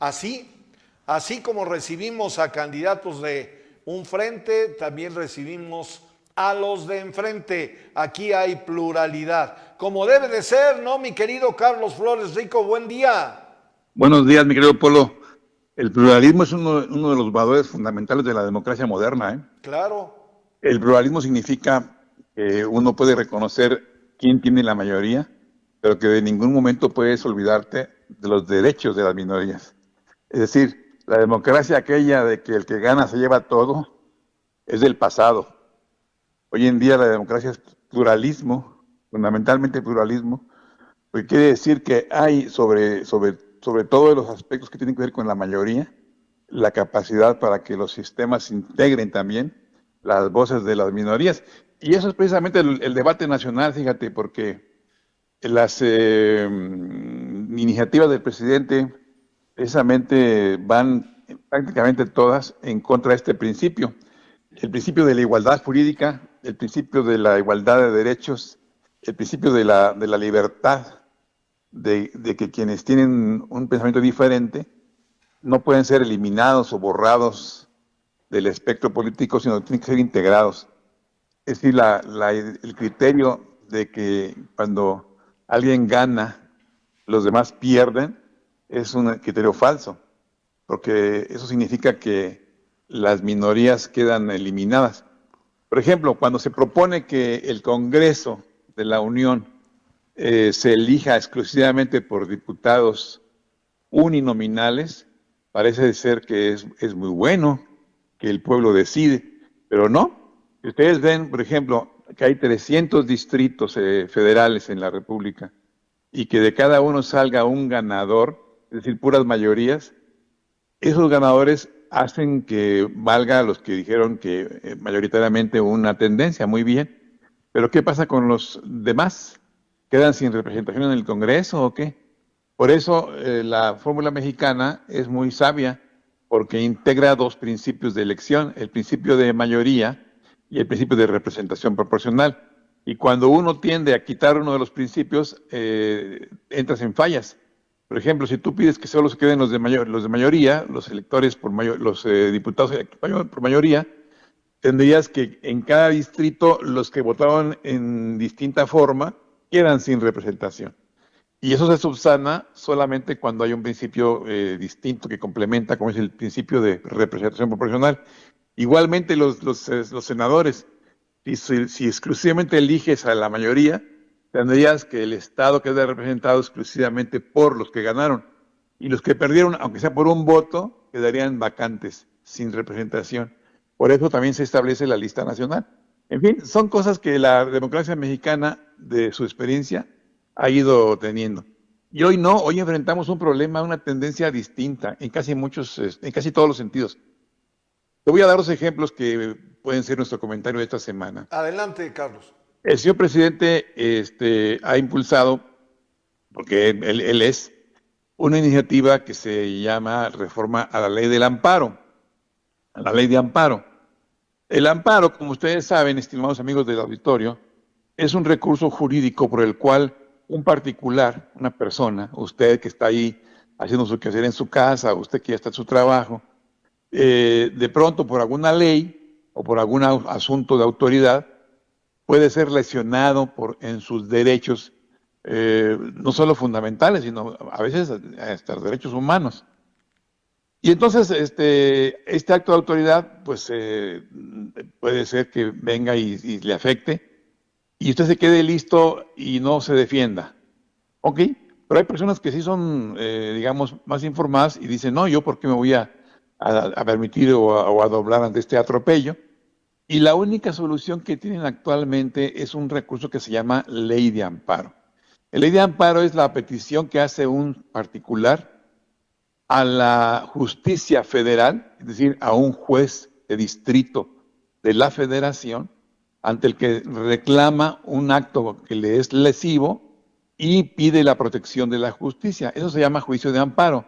Así como recibimos a candidatos de un frente, también recibimos a los de enfrente. Aquí hay pluralidad, como debe de ser, ¿no, mi querido Carlos Flores Rico? Buen día. Buenos días, mi querido Polo. El pluralismo es uno de los valores fundamentales de la democracia moderna, ¿eh? Claro. El pluralismo significa que uno puede reconocer quién tiene la mayoría, pero que de ningún momento puedes olvidarte de los derechos de las minorías. Es decir, la democracia aquella de que el que gana se lleva todo es del pasado. Hoy en día la democracia es pluralismo, fundamentalmente pluralismo, porque quiere decir que hay sobre todos los aspectos que tienen que ver con la mayoría, la capacidad para que los sistemas integren también las voces de las minorías. Y eso es precisamente el debate nacional, fíjate, porque las iniciativas del presidente precisamente van prácticamente todas en contra de este principio. El principio de la igualdad jurídica, el principio de la igualdad de derechos, el principio de la libertad, de que quienes tienen un pensamiento diferente no pueden ser eliminados o borrados del espectro político, sino que tienen que ser integrados. Es decir, el criterio de que cuando alguien gana, los demás pierden, es un criterio falso, porque eso significa que las minorías quedan eliminadas. Por ejemplo, cuando se propone que el Congreso de la Unión se elija exclusivamente por diputados uninominales, parece ser que es muy bueno, que el pueblo decide, pero no. Si ustedes ven, por ejemplo, que hay 300 distritos federales en la República y que de cada uno salga un ganador, es decir, puras mayorías, esos ganadores hacen que valga a los que dijeron que mayoritariamente una tendencia, muy bien. Pero ¿qué pasa con los demás? ¿Quedan sin representación en el Congreso o qué? Por eso la fórmula mexicana es muy sabia, porque integra dos principios de elección, el principio de mayoría y el principio de representación proporcional. Y cuando uno tiende a quitar uno de los principios, entras en fallas. Por ejemplo, si tú pides que solo se queden los de mayoría, los electores los diputados por mayoría, tendrías que en cada distrito los que votaron en distinta forma quedan sin representación. Y eso se subsana solamente cuando hay un principio distinto que complementa, como es el principio de representación proporcional. Igualmente los senadores, si exclusivamente eliges a la mayoría, tendrías que el Estado quede representado exclusivamente por los que ganaron. Y los que perdieron, aunque sea por un voto, quedarían vacantes, sin representación. Por eso también se establece la lista nacional. En fin, son cosas que la democracia mexicana, de su experiencia, ha ido teniendo. Y hoy no, hoy enfrentamos un problema, una tendencia distinta en casi todos los sentidos. Te voy a dar dos ejemplos que pueden ser nuestro comentario de esta semana. Adelante, Carlos. El señor presidente ha impulsado, porque él es, una iniciativa que se llama Reforma a la Ley del Amparo, a la Ley de Amparo. El amparo, como ustedes saben, estimados amigos del auditorio, es un recurso jurídico por el cual un particular, una persona, usted que está ahí haciendo su quehacer en su casa, usted que ya está en su trabajo, de pronto por alguna ley o por algún asunto de autoridad, puede ser lesionado en sus derechos, no solo fundamentales, sino a veces hasta los derechos humanos. Y entonces este acto de autoridad pues puede ser que venga y le afecte, y usted se quede listo y no se defienda. Ok, pero hay personas que sí son, digamos, más informadas y dicen, no, yo por qué me voy a permitir o a doblar ante este atropello. Y la única solución que tienen actualmente es un recurso que se llama Ley de Amparo. La Ley de Amparo es la petición que hace un particular a la justicia federal, es decir, a un juez de distrito de la federación, ante el que reclama un acto que le es lesivo y pide la protección de la justicia. Eso se llama juicio de amparo.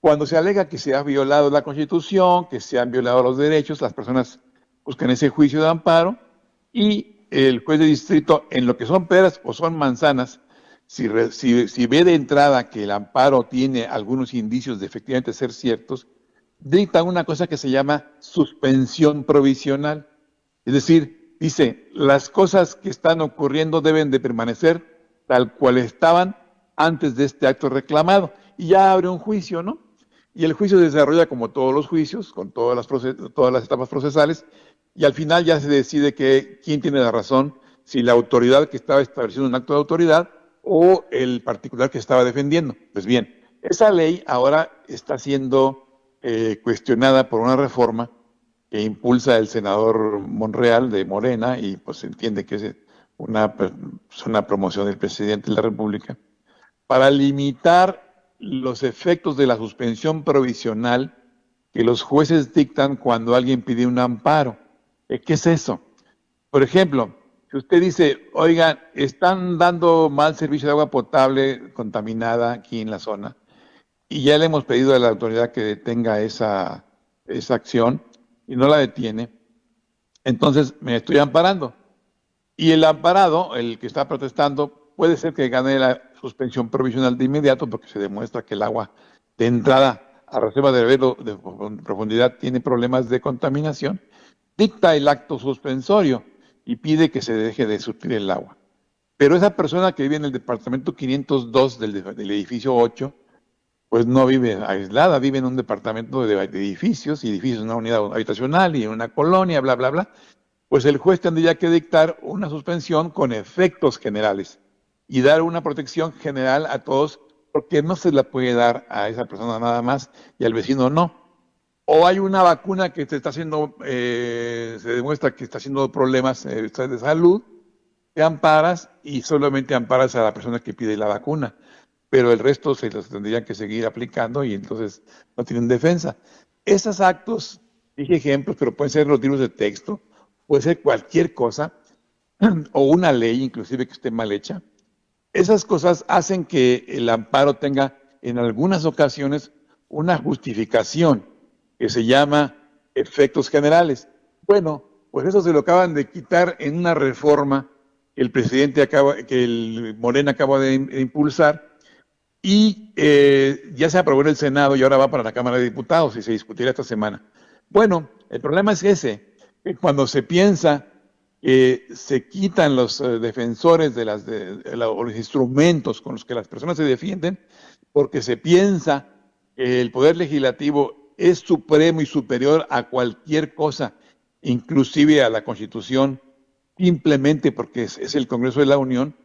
Cuando se alega que se ha violado la Constitución, que se han violado los derechos, las personas buscan ese juicio de amparo y el juez de distrito, en lo que son peras o son manzanas, si ve de entrada que el amparo tiene algunos indicios de efectivamente ser ciertos, dicta una cosa que se llama suspensión provisional. Es decir, dice, las cosas que están ocurriendo deben de permanecer tal cual estaban antes de este acto reclamado. Y ya abre un juicio, ¿no? Y el juicio se desarrolla como todos los juicios, con todas las etapas procesales, y al final ya se decide quién tiene la razón, si la autoridad que estaba estableciendo un acto de autoridad o el particular que estaba defendiendo. Pues bien, esa ley ahora está siendo cuestionada por una reforma que impulsa el senador Monreal de Morena, y pues se entiende que es una promoción del presidente de la República, para limitar los efectos de la suspensión provisional que los jueces dictan cuando alguien pide un amparo. ¿Qué es eso? Por ejemplo, si usted dice, oigan, están dando mal servicio de agua potable contaminada aquí en la zona, y ya le hemos pedido a la autoridad que detenga esa acción y no la detiene, entonces me estoy amparando. Y el amparado, el que está protestando, puede ser que gane la suspensión provisional de inmediato porque se demuestra que el agua de entrada a reserva de Velo de profundidad tiene problemas de contaminación, dicta el acto suspensorio y pide que se deje de surtir el agua. Pero esa persona que vive en el departamento 502 del edificio 8, pues no vive aislada, vive en un departamento de edificios, una unidad habitacional y una colonia, bla, bla, bla. Pues el juez tendría que dictar una suspensión con efectos generales y dar una protección general a todos, porque no se la puede dar a esa persona nada más y al vecino no. O hay una vacuna que se demuestra que está haciendo problemas de salud, te amparas y solamente amparas a la persona que pide la vacuna, pero el resto se los tendrían que seguir aplicando y entonces no tienen defensa. Esos actos, dije ejemplos, pero pueden ser los libros de texto, puede ser cualquier cosa, o una ley inclusive que esté mal hecha. Esas cosas hacen que el amparo tenga en algunas ocasiones una justificación que se llama efectos generales. Bueno, pues eso se lo acaban de quitar en una reforma que el Morena acaba de impulsar, y ya se aprobó en el Senado y ahora va para la Cámara de Diputados y se discutirá esta semana. Bueno, el problema es ese, que cuando se piensa que se quitan los defensores de o los instrumentos con los que las personas se defienden, porque se piensa que el Poder Legislativo es supremo y superior a cualquier cosa, inclusive a la Constitución, simplemente porque es el Congreso de la Unión,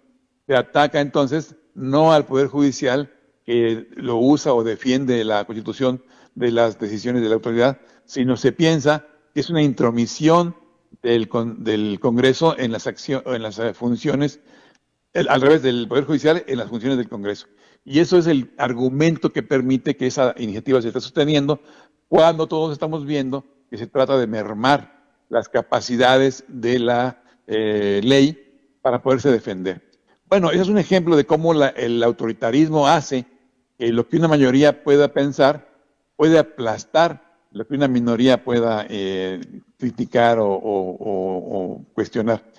se ataca entonces no al Poder Judicial, que lo usa o defiende la Constitución de las decisiones de la autoridad, sino se piensa que es una intromisión del Congreso en las funciones, al revés, del Poder Judicial en las funciones del Congreso. Y eso es el argumento que permite que esa iniciativa se esté sosteniendo cuando todos estamos viendo que se trata de mermar las capacidades de la ley para poderse defender. Bueno, ese es un ejemplo de cómo el autoritarismo hace que lo que una mayoría pueda pensar puede aplastar lo que una minoría pueda criticar o cuestionar.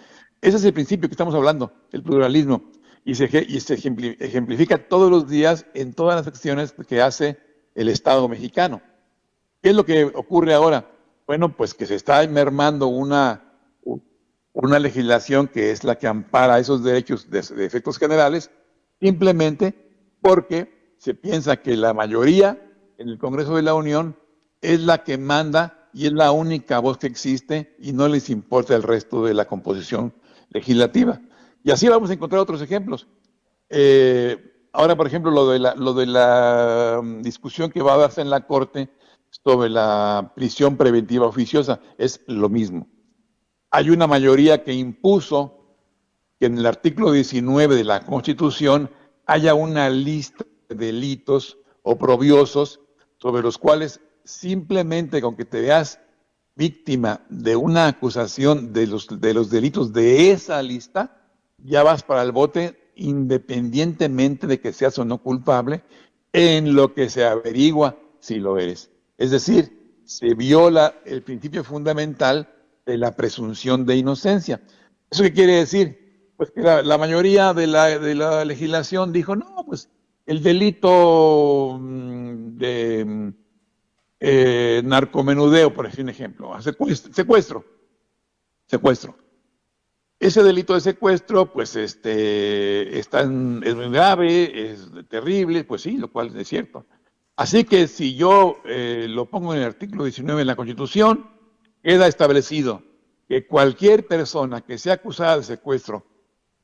Ese es el principio que estamos hablando, el pluralismo, y se ejemplifica todos los días en todas las acciones que hace el Estado mexicano. ¿Qué es lo que ocurre ahora? Bueno, pues que se está mermando una legislación que es la que ampara esos derechos de efectos generales, simplemente porque se piensa que la mayoría en el Congreso de la Unión es la que manda y es la única voz que existe y no les importa el resto de la composición legislativa. Y así vamos a encontrar otros ejemplos. Ahora, por ejemplo, lo de la discusión que va a darse en la Corte sobre la prisión preventiva oficiosa es lo mismo. Hay una mayoría que impuso que en el artículo 19 de la Constitución haya una lista de delitos oprobiosos sobre los cuales simplemente con que te veas víctima de una acusación de los delitos de esa lista, ya vas para el bote independientemente de que seas o no culpable, en lo que se averigua si lo eres. Es decir, se viola el principio fundamental de la presunción de inocencia. ¿Eso qué quiere decir? Pues que la mayoría de la legislación dijo, no, pues el delito de narcomenudeo, por decir un ejemplo, secuestro. Ese delito de secuestro, pues es muy grave, es terrible, pues sí, lo cual es cierto. Así que si yo lo pongo en el artículo 19 de la Constitución, queda establecido que cualquier persona que sea acusada de secuestro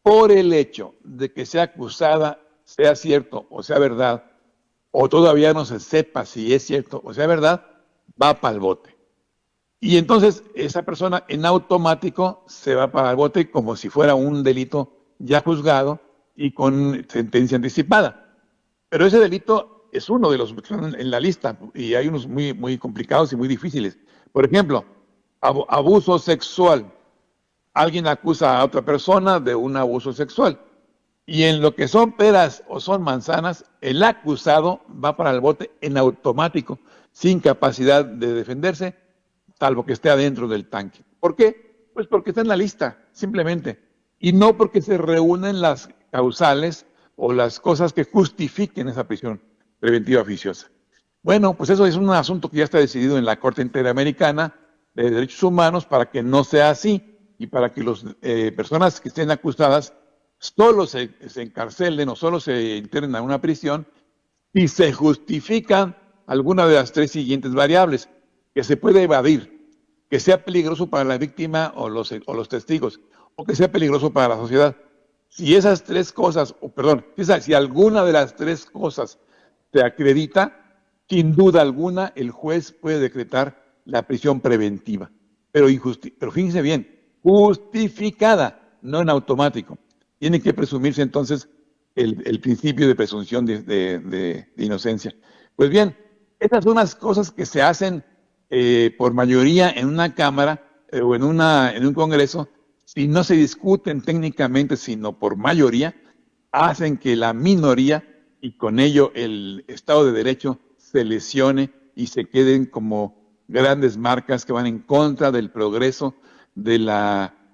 por el hecho de que sea acusada, sea cierto o sea verdad, o todavía no se sepa si es cierto o sea verdad, va para el bote. Y entonces esa persona en automático se va para el bote como si fuera un delito ya juzgado y con sentencia anticipada. Pero ese delito es uno de los que están en la lista y hay unos muy, muy complicados y muy difíciles. Por ejemplo, abuso sexual. Alguien acusa a otra persona de un abuso sexual. Y en lo que son peras o son manzanas, el acusado va para el bote en automático, sin capacidad de defenderse, salvo que esté adentro del tanque. ¿Por qué? Pues porque está en la lista, simplemente. Y no porque se reúnen las causales o las cosas que justifiquen esa prisión preventiva oficiosa. Bueno, pues eso es un asunto que ya está decidido en la Corte Interamericana de Derechos Humanos para que no sea así y para que las personas que estén acusadas solo se encarcelen o solo se internen a una prisión si se justifican alguna de las tres siguientes variables: que se puede evadir, que sea peligroso para la víctima o los testigos, o que sea peligroso para la sociedad. Si esas tres cosas, si alguna de las tres cosas se acredita, sin duda alguna el juez puede decretar la prisión preventiva. Pero fíjense bien, justificada, no en automático. Tiene que presumirse entonces el principio de presunción de inocencia. Pues bien, estas son las cosas que se hacen por mayoría en una Cámara o en un Congreso, si no se discuten técnicamente, sino por mayoría, hacen que la minoría y con ello el Estado de Derecho se lesione y se queden como grandes marcas que van en contra del progreso del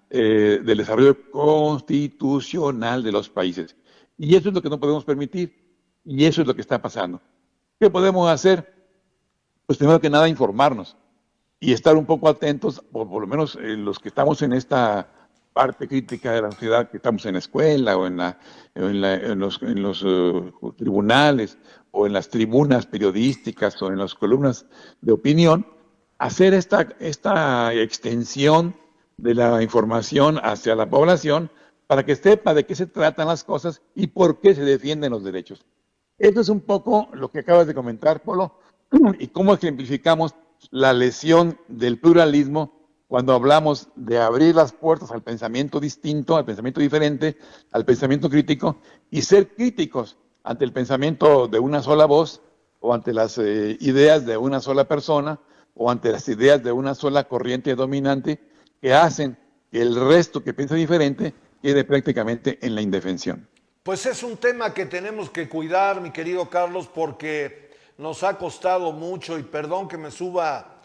desarrollo constitucional de los países. Y eso es lo que no podemos permitir, y eso es lo que está pasando. ¿Qué podemos hacer? Pues primero que nada informarnos y estar un poco atentos, por lo menos los que estamos en esta parte crítica de la sociedad, que estamos en la escuela o en los tribunales o en las tribunas periodísticas o en las columnas de opinión, hacer esta extensión de la información hacia la población para que sepa de qué se tratan las cosas y por qué se defienden los derechos. Esto es un poco lo que acabas de comentar, Polo, y cómo ejemplificamos la lesión del pluralismo cuando hablamos de abrir las puertas al pensamiento distinto, al pensamiento diferente, al pensamiento crítico, y ser críticos ante el pensamiento de una sola voz, o ante las ideas de una sola persona, o ante las ideas de una sola corriente dominante, que hacen que el resto que piensa diferente quede prácticamente en la indefensión. Pues es un tema que tenemos que cuidar, mi querido Carlos, porque nos ha costado mucho, y perdón que me suba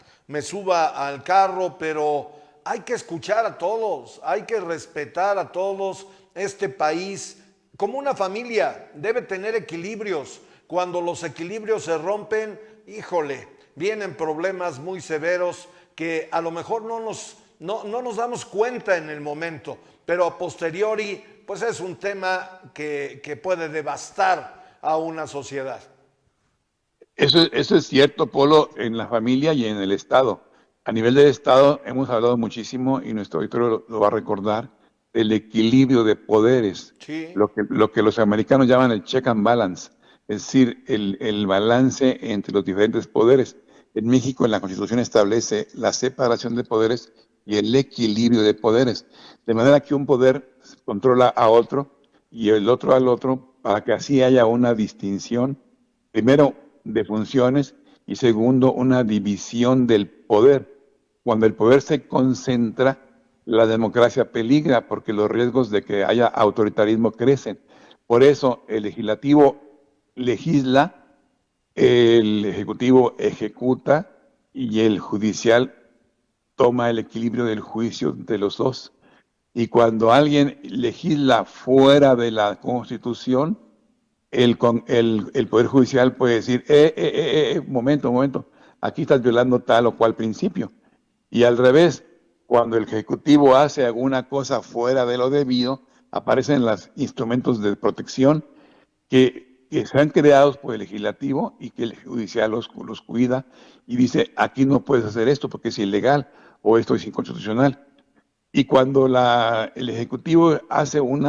al carro, pero hay que escuchar a todos, hay que respetar a todos. Este país, como una familia, debe tener equilibrios. Cuando los equilibrios se rompen, híjole, vienen problemas muy severos que a lo mejor no nos damos cuenta en el momento, pero a posteriori, pues es un tema que puede devastar a una sociedad. Eso es cierto, Polo, en la familia y en el Estado. A nivel del Estado hemos hablado muchísimo, y nuestro auditorio lo va a recordar, del equilibrio de poderes, Sí. lo que los americanos llaman el check and balance, es decir, el balance entre los diferentes poderes. En México, en la Constitución establece la separación de poderes y el equilibrio de poderes, de manera que un poder controla a otro y el otro al otro, para que así haya una distinción, primero, de funciones, y segundo, una división del poder. Cuando el poder se concentra, la democracia peligra, porque los riesgos de que haya autoritarismo crecen. Por eso el legislativo legisla, el ejecutivo ejecuta y el judicial toma el equilibrio del juicio de los dos. Y cuando alguien legisla fuera de la Constitución, el Poder Judicial puede decir, momento, aquí estás violando tal o cual principio. Y al revés, cuando el Ejecutivo hace alguna cosa fuera de lo debido, aparecen los instrumentos de protección que sean creados por el legislativo y que el judicial los cuida y dice, aquí no puedes hacer esto porque es ilegal o esto es inconstitucional. Y cuando el ejecutivo hace un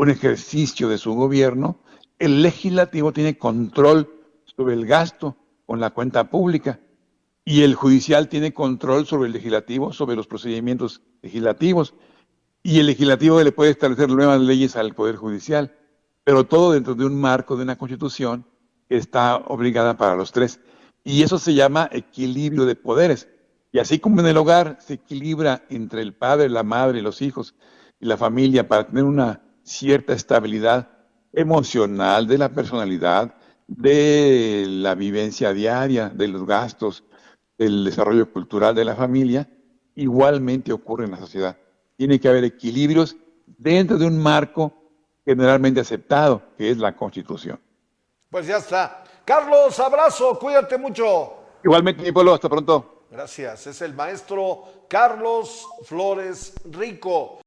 ejercicio de su gobierno, el legislativo tiene control sobre el gasto con la cuenta pública y el judicial tiene control sobre el legislativo, sobre los procedimientos legislativos. Y el legislativo le puede establecer nuevas leyes al Poder Judicial, pero todo dentro de un marco de una constitución que está obligada para los tres. Y eso se llama equilibrio de poderes. Y así como en el hogar se equilibra entre el padre, la madre, los hijos y la familia para tener una cierta estabilidad emocional de la personalidad, de la vivencia diaria, de los gastos, del desarrollo cultural de la familia, igualmente ocurre en la sociedad. Tiene que haber equilibrios dentro de un marco generalmente aceptado, que es la Constitución. Pues ya está. Carlos, abrazo, cuídate mucho. Igualmente, mi pueblo, hasta pronto. Gracias, es el maestro Carlos Flores Rico.